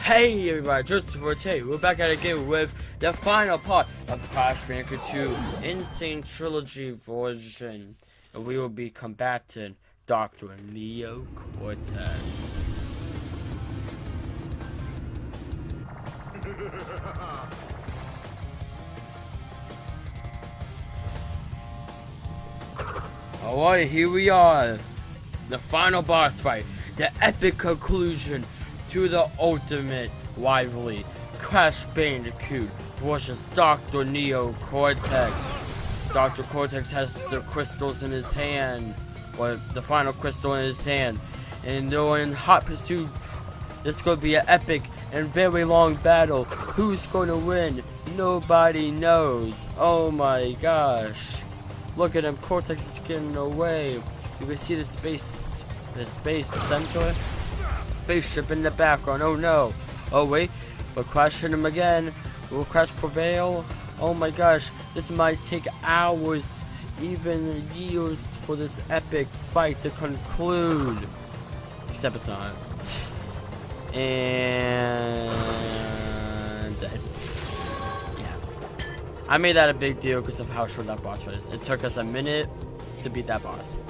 Hey everybody, Joseph Forte. We're back at it again with the final part of Crash Bandicoot 2 N-Sane Trilogy version. And we will be combating Dr. Neo Cortex. Alright, here we are. The final boss fight. The epic conclusion to the ultimate rivalry. Crash Bandicoot versus Dr. Neo Cortex. Dr. Cortex has the crystals in his hand. Or the final crystal in his hand. And they're in hot pursuit. This is going to be an epic and very long battle. Who's going to win? Nobody knows. Oh my gosh. Look at him. Cortex is getting away. You can see the space center. Spaceship in the background. Oh no. Oh wait. We're crashing him again. Will Crash prevail? Oh my gosh. This might take hours, even years, for this epic fight to conclude. Except it's not. And yeah. I made that a big deal because of how short that boss was. It took us a minute to beat that boss.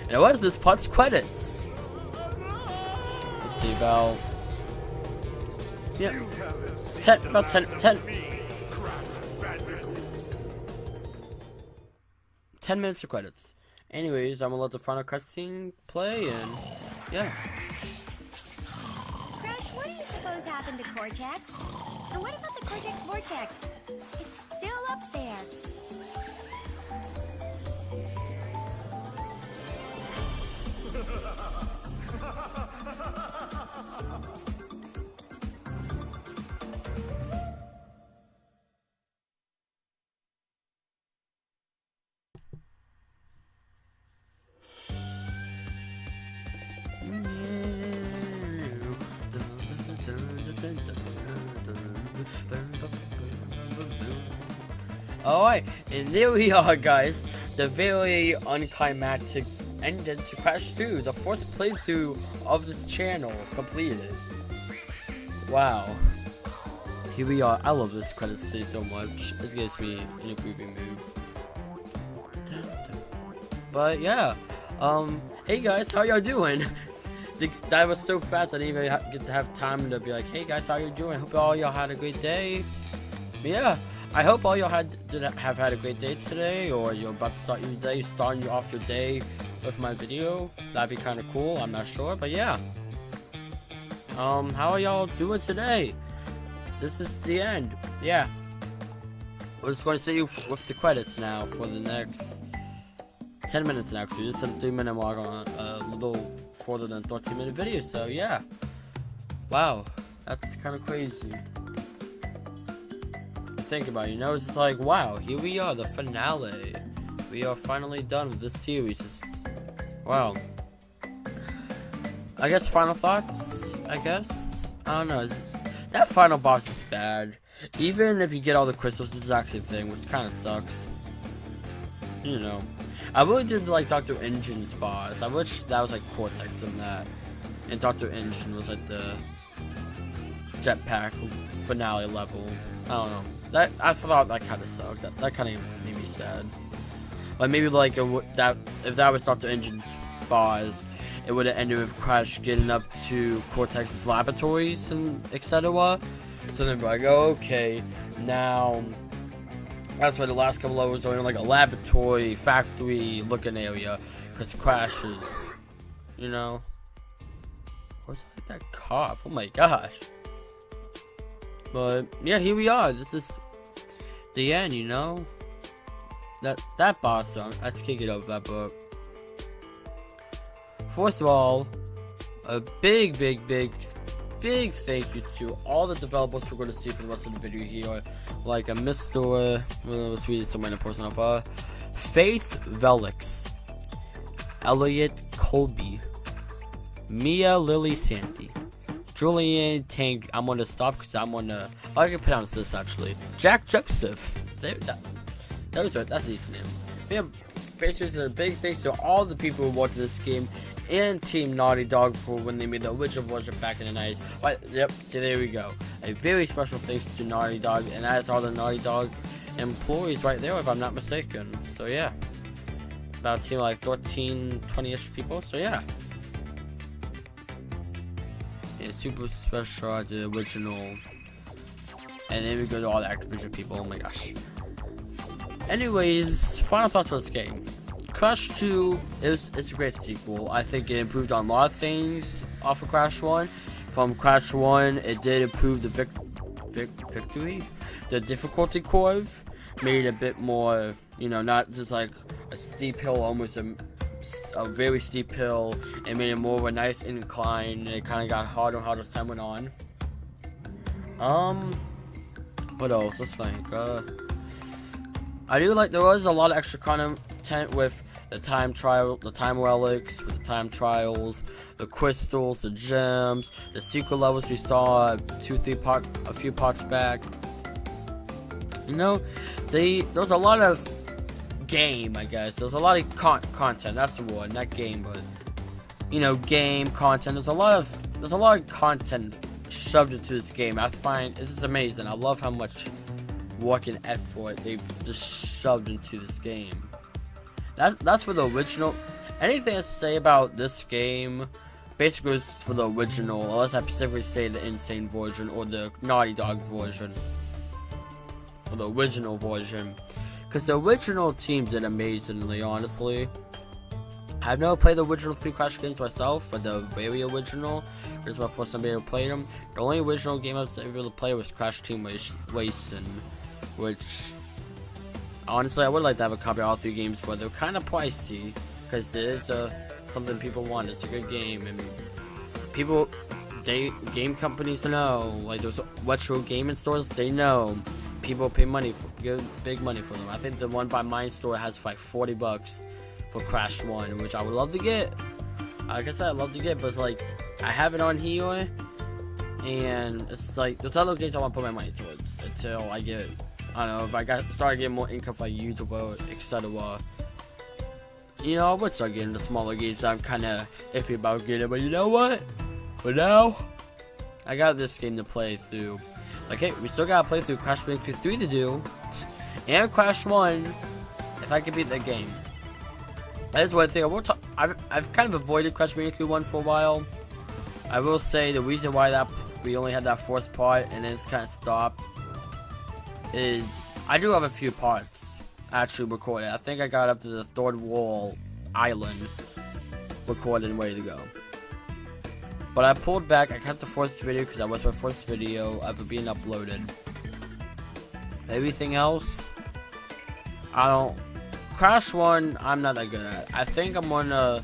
And it was this part's credits. Let's see about 10 minutes of credits. Anyways, I'm gonna let the final cutscene play and yeah. Crash, what do you suppose happened to Cortex? And what about the Cortex Vortex? It's still up there. Alright, and there we are, guys. The very unclimactic ending to Crash 2, the first playthrough of this channel completed. Wow. Here we are. I love this credit scene so much. It gives me in a groovy move. But yeah. Hey guys, how y'all doing? That was so fast I didn't even get to have time to be like, hey guys, how you doing? Hope all y'all had a great day. But yeah, I hope all y'all have had a great day today, or you're about to start your day, starting you off your day with my video. That'd be kind of cool. I'm not sure, but yeah. How are y'all doing today? This is the end. Yeah. We're just going to see you with the credits now for the next 10 minutes actually. Just a 3-minute mark on a little further than 13-minute video, so yeah. Wow, that's kind of crazy. Think about it, you know, it's just like, wow, here we are, the finale. We are finally done with this series. Wow. I guess final thoughts, I guess. I don't know. That final boss is bad. Even if you get all the crystals, this is actually a thing, which kind of sucks. You know. I really did like Dr. Engine's boss. I wish that was like Cortex in that. And Dr. Engine was like the jetpack finale level. I don't know. I thought that kind of sucked. That kind of made me sad. Like maybe like if that was Dr. Engine's boss, it would have ended with Crash getting up to Cortex's laboratories and etc. So then be like, oh, okay, now that's why the last couple levels are in like a laboratory, factory looking area, because Crash is, you know. Where's that cough? Oh my gosh. But yeah, here we are. This is the end, you know. That boss song, I just can't get over that. But first of all, a big thank you to all the developers we're going to see for the rest of the video here, like a Mr. Let's read someone in person of Faith Velix, Elliot Colby, Mia Lily Sandy, Julian Tank. I'm gonna stop because I'm gonna. I can pronounce this actually. Jack Joseph. That's an easy name. Yeah, basically, a big thanks to all the people who watched this game and Team Naughty Dog for when they made the original version back in the 90s. But, yep, so there we go. A very special thanks to Naughty Dog, and that's all the Naughty Dog employees right there, if I'm not mistaken. So, yeah. About a team of like 13, 20-ish people, so yeah. And super special, the original. And then we go to all the Activision people, oh my gosh. Anyways, final thoughts for this game. Crash 2 it's a great sequel. I think it improved on a lot of things off of Crash 1. From Crash 1, it did improve the victory, the difficulty curve, made it a bit more, you know, not just like a steep hill, almost a very steep hill, and made it more of a nice incline, and it kind of got harder and harder as time went on. What else? Let's think. I do like there was a lot of extra content with the time relics, with the time trials, the crystals, the gems, the secret levels we saw a few parts back. You know, there was a lot of game, I guess. There's a lot of content. That's the word, not game, but you know, game content. There's a lot of content shoved into this game. I find this is amazing. I love how much work and effort they just shoved into this game. That's for the original. Anything to say about this game basically is for the original, unless I specifically say the N-Sane version or the Naughty Dog version, or the original version, because the original team did amazingly. Honestly, I've never played the original 3 Crash games myself, but the very original. This is my first time being able to play them. The only original game I was able to play was Crash Team Racing, which honestly I would like to have a copy of all 3 games, but they're kind of pricey because it is something people want. It's a good game, and people, game companies know, like those retro gaming stores, they know people pay money give big money for them. I think the one by my store has like $40 for Crash 1, which I would love to get. Like I said, I'd love to get, but it's like I have it on here, and it's like there's other games I want to put my money towards until I get, I don't know, if I start getting more income from YouTube, etc. You know, I would start getting the smaller games I'm kind of iffy about getting, but you know what? For now, I got this game to play through. Like, hey, we still gotta play through Crash Bandicoot 3 to do, and Crash 1, if I can beat that game. That is one thing I will talk. I've kind of avoided Crash Bandicoot 1 for a while. I will say the reason why we only had that 4th part and then it's kind of stopped is I do have a few parts actually recorded. I think I got up to the 3rd wall island recorded and ready to go. But I pulled back. I cut the 4th video because that was my 1st video ever being uploaded. Everything else, Crash 1, I'm not that good at. I think I'm gonna,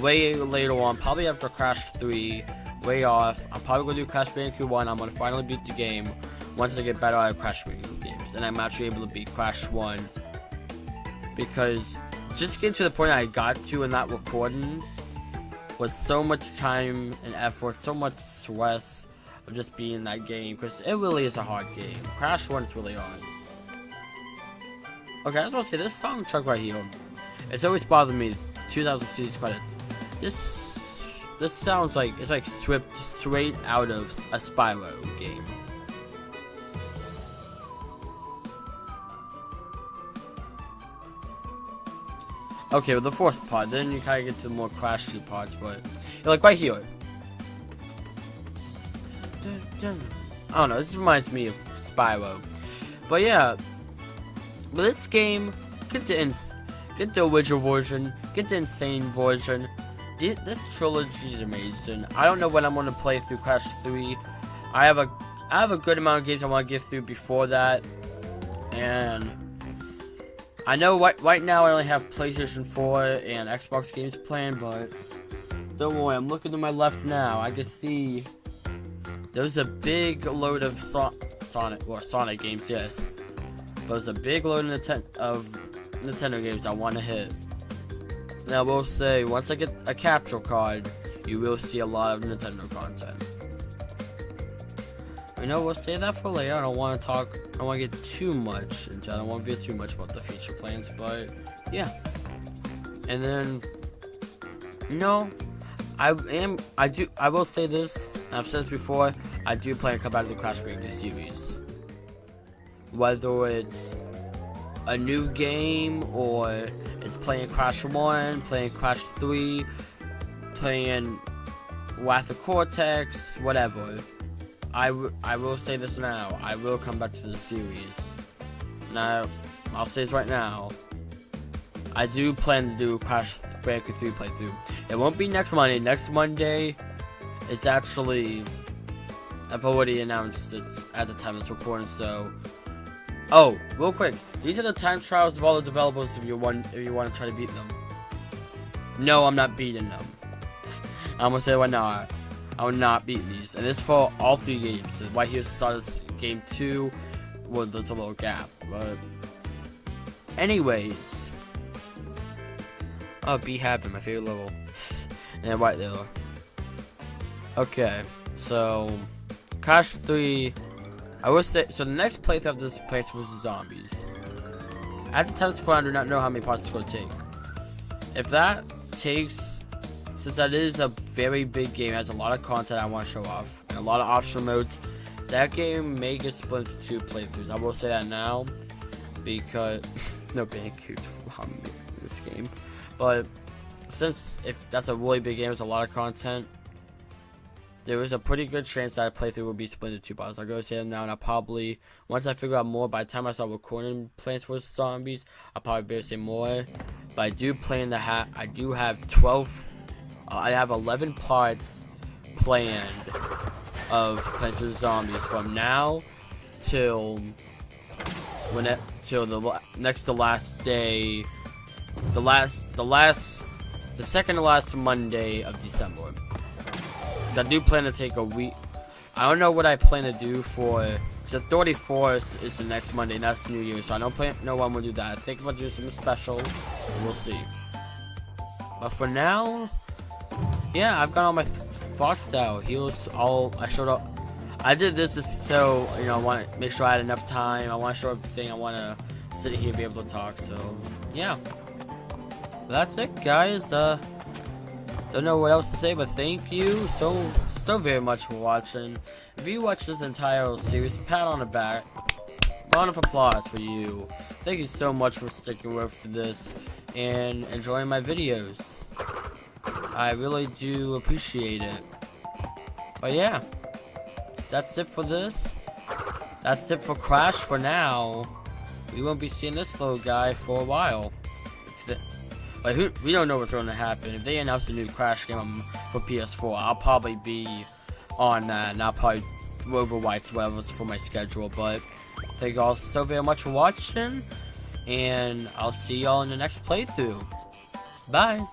way later on, probably after Crash 3, way off, I'm probably gonna do Crash Bandicoot 1, I'm gonna finally beat the game, once I get better at Crash Bandicoot games, and I'm actually able to beat Crash 1, because just getting to the point I got to in that recording, was so much time and effort, so much stress of just being in that game, because it really is a hard game. Crash 1 is really hard. Okay, I just want to say, this song track right here, it's always bothered me, 2015's credits. This sounds like, it's like stripped straight out of a Spyro game. Okay, well the 4th part, then you kind of get to the more Crashy parts, but, like right here. I don't know, this reminds me of Spyro. But yeah, but this game, get the original version, get the N-Sane version. This trilogy is amazing. I don't know when I'm going to play through Crash 3. I have a good amount of games I want to get through before that, and I know right now I only have PlayStation 4 and Xbox games planned, but don't worry, I'm looking to my left now. I can see there's a big load of Sonic games, yes. But there's a big load of Nintendo games I want to hit. Now, I will say, once I get a capture card, you will see a lot of Nintendo content. You know, we'll save that for later. I don't want to get too much into it. I don't want to get too much about the future plans, but yeah. And then, no, I will say this, and I've said this before, I do plan to come back to the Crash Bandicoot series. Whether it's a new game, or it's playing Crash 1, playing Crash 3, playing Wrath of Cortex, whatever. I will say this now, I will come back to the series. Now, I'll say this right now, I do plan to do Crash Bandicoot 3 playthrough. It won't be next Monday. Next Monday, it's actually, I've already announced it at the time of this recording, so. Oh, real quick, these are the time trials of all the developers if you want to try to beat them. No, I'm not beating them. I'm gonna say right now, I will not beat these, and this is for all 3 games. So right here, start of game 2, well, there's a little gap, but anyways. Oh, Be Happy, my favorite level. And right there. Okay, so Crash 3. I will say, so the next playthrough of this Plants vs Zombies. At the time of this recording, I do not know how many parts it's going to take. If that takes, since that is a very big game, it has a lot of content I want to show off, and a lot of optional modes, that game may get split into 2 playthroughs. I will say that now, because, no Bandicoot in this game. But since if that's a really big game, there's a lot of content, there is a pretty good chance that a playthrough will be split into 2 parts. I'll go say them now, and I'll probably, once I figure out more, by the time I start recording Plants vs Zombies, I'll probably be able to say more. But I do plan to have, I do have 12, I have 11 parts planned of Plants vs Zombies from now till till the next to last day. The second to last Monday of December. I do plan to take a week. I don't know what I plan to do for, because the 34th is the next Monday, and that's New Year's, so I don't know when we'll do that. I think we'll do something special, we'll see. But for now, yeah, I've got all my thoughts out. I showed up. I did this just so, you know, I want to make sure I had enough time. I want to show everything. I want to sit here and be able to talk, so, yeah. That's it, guys. Don't know what else to say, but thank you so very much for watching. If you watched this entire series, pat on the back, round of applause for you. Thank you so much for sticking with this and enjoying my videos. I really do appreciate it. But yeah, that's it for this. That's it for Crash for now. We won't be seeing this little guy for a while. Like, we don't know what's going to happen. If they announce a new Crash game for PS4, I'll probably be on that, and I'll probably overwrite whatever's for my schedule. But thank you all so very much for watching, and I'll see y'all in the next playthrough. Bye.